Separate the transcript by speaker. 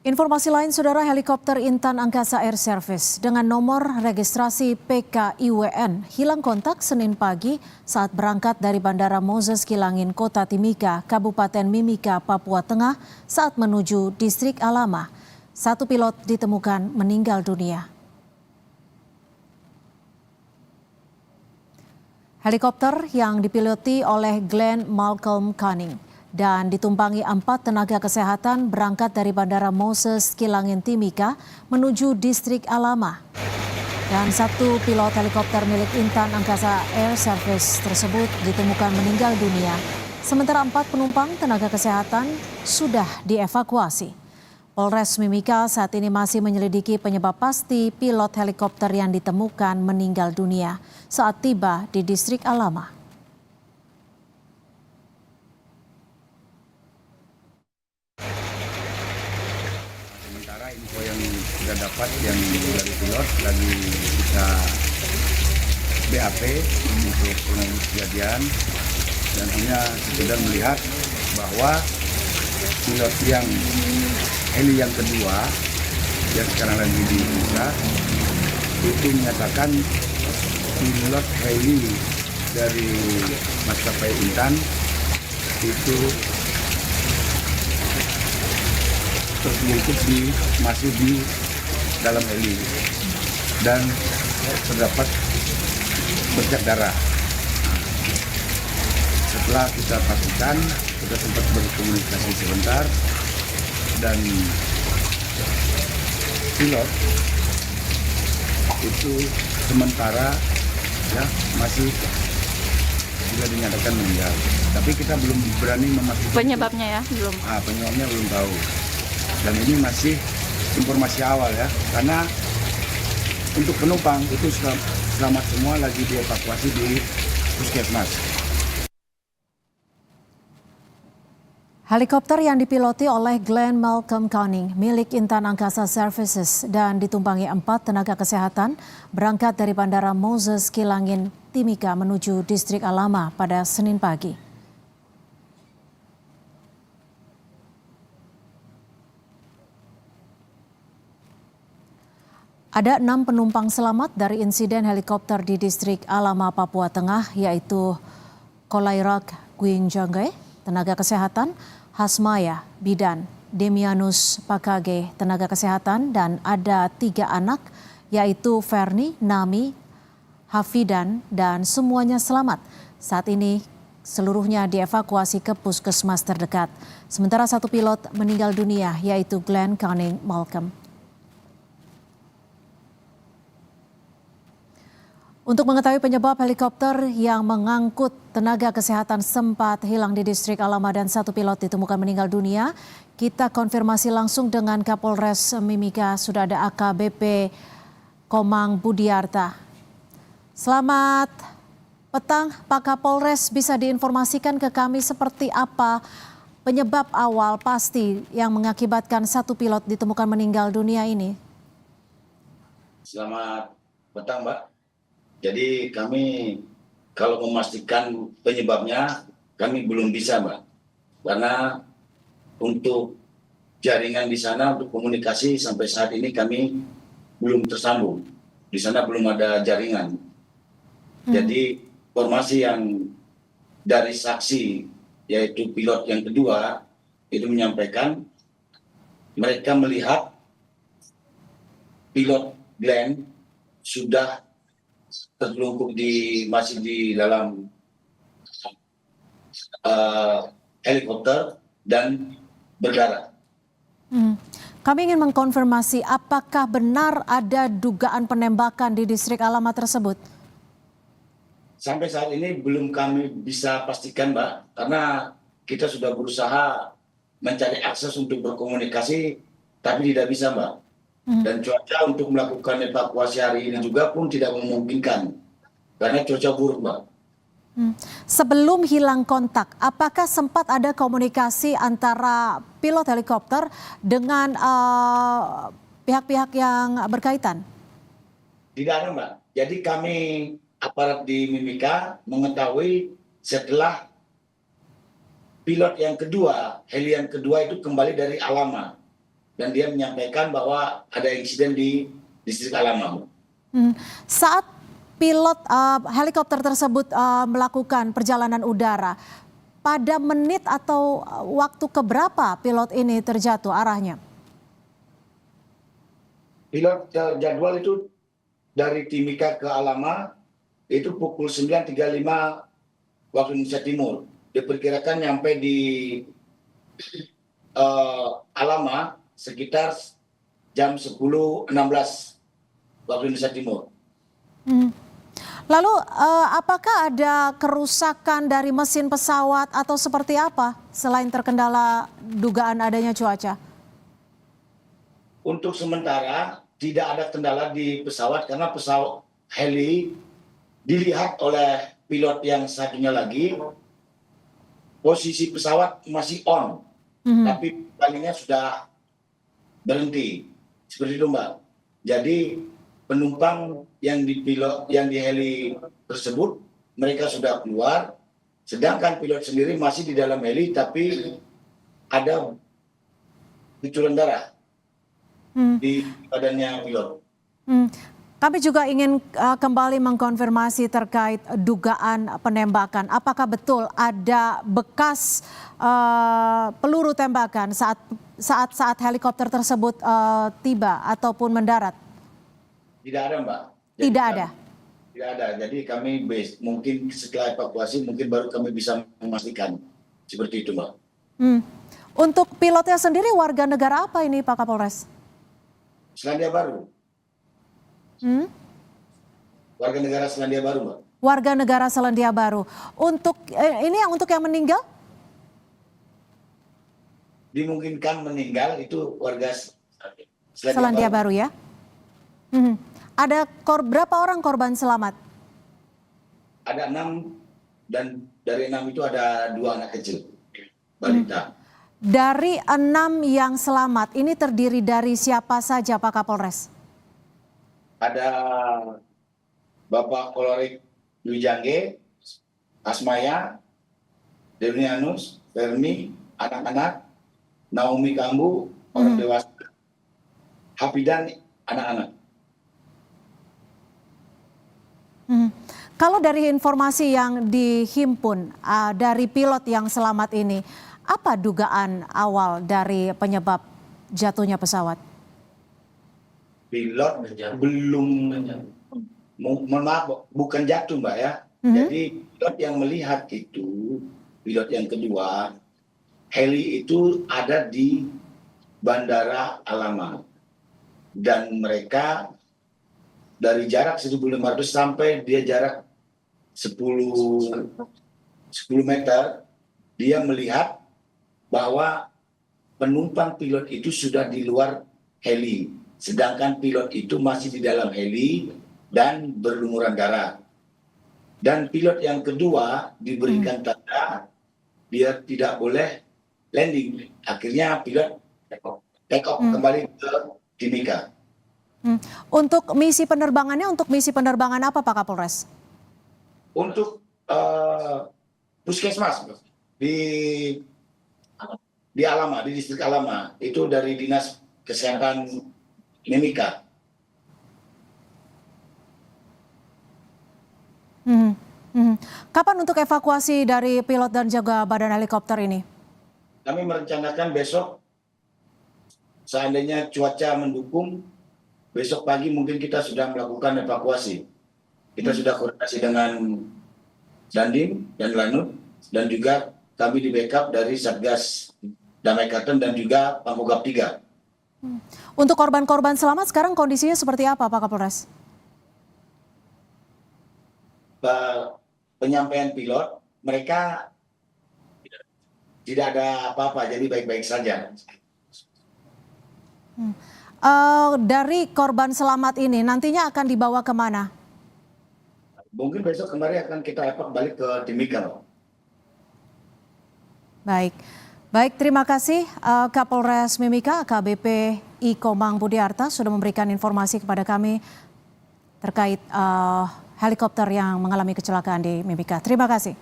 Speaker 1: Informasi lain, Saudara, helikopter Intan Angkasa Air Service dengan nomor registrasi PKIWN hilang kontak Senin pagi saat berangkat dari Bandara Moses Kilangin, Kota Timika, Kabupaten Mimika, Papua Tengah saat menuju Distrik Alama. Satu pilot ditemukan meninggal dunia. Helikopter yang dipiloti oleh Glenn Malcolm Canning dan ditumpangi 4 tenaga kesehatan berangkat dari Bandara Moses Kilangin Timika menuju Distrik Alama. Dan satu pilot helikopter milik Intan Angkasa Air Service tersebut ditemukan meninggal dunia. Sementara 4 penumpang tenaga kesehatan sudah dievakuasi. Polres Mimika saat ini masih menyelidiki penyebab pasti pilot helikopter yang ditemukan meninggal dunia saat tiba di Distrik Alama.
Speaker 2: Sementara info yang sudah dapat yang dari pilot lagi kita BAP untuk kronologis kejadian, dan hanya sudah melihat bahwa pilot yang heli yang kedua yang sekarang lagi diperiksa itu menyatakan pilot heli dari maskapai Intan itu terjungkit masih di dalam heli dan terdapat bercak darah. Setelah kita pastikan, kita sempat berkomunikasi sebentar dan pilot itu sementara ya masih juga dinyatakan meninggal. Tapi kita belum berani memastikan
Speaker 3: penyebabnya ya, belum.
Speaker 2: Penyebabnya belum tahu. Dan ini masih informasi awal ya, karena untuk penumpang itu selamat semua lagi dievakuasi di Puskesmas.
Speaker 1: Helikopter yang dipiloti oleh Glenn Malcolm Canning milik Intan Angkasa Services dan ditumpangi 4 tenaga kesehatan berangkat dari Bandara Moses Kilangin Timika menuju Distrik Alama pada Senin pagi. Ada 6 penumpang selamat dari insiden helikopter di Distrik Alama, Papua Tengah, yaitu Kolairak Guinjangge, tenaga kesehatan, Hasmaya Bidan, Demianus Pakage, tenaga kesehatan, dan ada 3 anak, yaitu Ferni, Nami, Hafidan, dan semuanya selamat. Saat ini seluruhnya dievakuasi ke puskesmas terdekat. Sementara 1 pilot meninggal dunia, yaitu Glenn Canning Malcolm. Untuk mengetahui penyebab helikopter yang mengangkut tenaga kesehatan sempat hilang di Distrik Alama dan 1 pilot ditemukan meninggal dunia, kita konfirmasi langsung dengan Kapolres Mimika. Sudah ada AKBP Komang Budiarta. Selamat petang Pak Kapolres, bisa diinformasikan ke kami seperti apa penyebab awal pasti yang mengakibatkan 1 pilot ditemukan meninggal dunia ini?
Speaker 2: Selamat petang, Mbak. Jadi kami kalau memastikan penyebabnya kami belum bisa, Mbak. Karena untuk jaringan di sana untuk komunikasi sampai saat ini kami belum tersambung. Di sana belum ada jaringan. Jadi informasi yang dari saksi yaitu pilot yang kedua itu menyampaikan mereka melihat pilot Glenn sudah terlungkup masih di dalam helikopter dan berdarah.
Speaker 1: Kami ingin mengkonfirmasi apakah benar ada dugaan penembakan di Distrik Alama tersebut?
Speaker 2: Sampai saat ini belum kami bisa pastikan, Mbak, karena kita sudah berusaha mencari akses untuk berkomunikasi, tapi tidak bisa, Mbak. Dan cuaca untuk melakukan evakuasi hari ini juga pun tidak memungkinkan karena cuaca buruk, Mbak.
Speaker 1: Sebelum hilang kontak, apakah sempat ada komunikasi antara pilot helikopter dengan pihak-pihak yang berkaitan?
Speaker 2: Tidak ada, Mbak. Jadi kami aparat di Mimika mengetahui setelah pilot yang kedua, heli yang kedua itu kembali dari Alama. dan dia menyampaikan bahwa ada insiden di distrik Alama.
Speaker 1: Saat pilot helikopter tersebut melakukan perjalanan udara, pada menit atau waktu keberapa pilot ini terjatuh arahnya?
Speaker 2: Pilot jadwal itu dari Timika ke Alama itu pukul 9.35 waktu Indonesia Timur. Diperkirakan nyampe di Alama sekitar jam 10.16 waktu Indonesia Timur.
Speaker 1: Lalu apakah ada kerusakan dari mesin pesawat atau seperti apa selain terkendala dugaan adanya cuaca?
Speaker 2: Untuk sementara tidak ada kendala di pesawat karena pesawat heli dilihat oleh pilot yang satunya lagi, posisi pesawat masih on, tapi palingnya sudah berhenti. Seperti itu, Mbak. Jadi penumpang yang di heli tersebut mereka sudah keluar, sedangkan pilot sendiri masih di dalam heli tapi ada kucuran darah di badannya pilot.
Speaker 1: Kami juga ingin kembali mengkonfirmasi terkait dugaan penembakan. Apakah betul ada bekas peluru tembakan saat helikopter tersebut tiba ataupun mendarat?
Speaker 2: Tidak ada, Mbak.
Speaker 1: Tidak ada.
Speaker 2: Tidak ada. Jadi kami mungkin setelah evakuasi mungkin baru kami bisa memastikan seperti itu, Mbak.
Speaker 1: Untuk pilotnya sendiri warga negara apa ini, Pak Kapolres?
Speaker 2: Selandia Baru. Warga negara Selandia Baru, Mbak.
Speaker 1: Warga negara Selandia Baru. Untuk ini untuk yang meninggal?
Speaker 2: Dimungkinkan meninggal itu warga
Speaker 1: Selandia Baru ya. Ada berapa orang korban selamat?
Speaker 2: Ada 6 dan dari 6 itu ada 2 anak kecil, balita.
Speaker 1: Dari 6 yang selamat ini terdiri dari siapa saja, Pak Kapolres?
Speaker 2: Ada Bapak Kolorik Dwi Jangge, Asmaya, Devnianus, Fermi, anak-anak, Naomi Kambu, orang dewasa, Hafidan, anak-anak.
Speaker 1: Kalau dari informasi yang dihimpun dari pilot yang selamat ini, apa dugaan awal dari penyebab jatuhnya pesawat?
Speaker 2: Pilot belum, mohon maaf, bukan jatuh, Mbak ya. Jadi pilot yang melihat itu, pilot yang kedua, heli itu ada di Bandara Alama. Dan mereka dari jarak 1.500 sampai dia jarak 10 meter, dia melihat bahwa penumpang pilot itu sudah di luar heli, sedangkan pilot itu masih di dalam heli dan berlumuran darah. Dan pilot yang kedua diberikan tanda dia tidak boleh landing. Akhirnya pilot take off kembali ke Timika.
Speaker 1: Untuk misi penerbangannya, untuk misi penerbangan apa, Pak Kapolres?
Speaker 2: Untuk puskesmas di Alama, di distrik Alama, itu dari Dinas Kesehatan Mimika.
Speaker 1: Kapan untuk evakuasi dari pilot dan juga badan helikopter ini?
Speaker 2: Kami merencanakan besok, seandainya cuaca mendukung, besok pagi mungkin kita sudah melakukan evakuasi. Kita sudah koordinasi dengan Dandim dan Lanut, dan juga kami di backup dari Satgas Damai Kartens dan juga Pamogap 3.
Speaker 1: Untuk korban-korban selamat sekarang kondisinya seperti apa, Pak Kapolres?
Speaker 2: Penyampaian pilot, mereka tidak ada apa-apa, jadi baik-baik saja.
Speaker 1: Dari korban selamat ini nantinya akan dibawa kemana?
Speaker 2: Mungkin besok kemarin akan kita evakuasi balik ke Timika.
Speaker 1: Baik, terima kasih Kapolres Mimika AKBP I Komang Budiarta sudah memberikan informasi kepada kami terkait helikopter yang mengalami kecelakaan di Mimika. Terima kasih.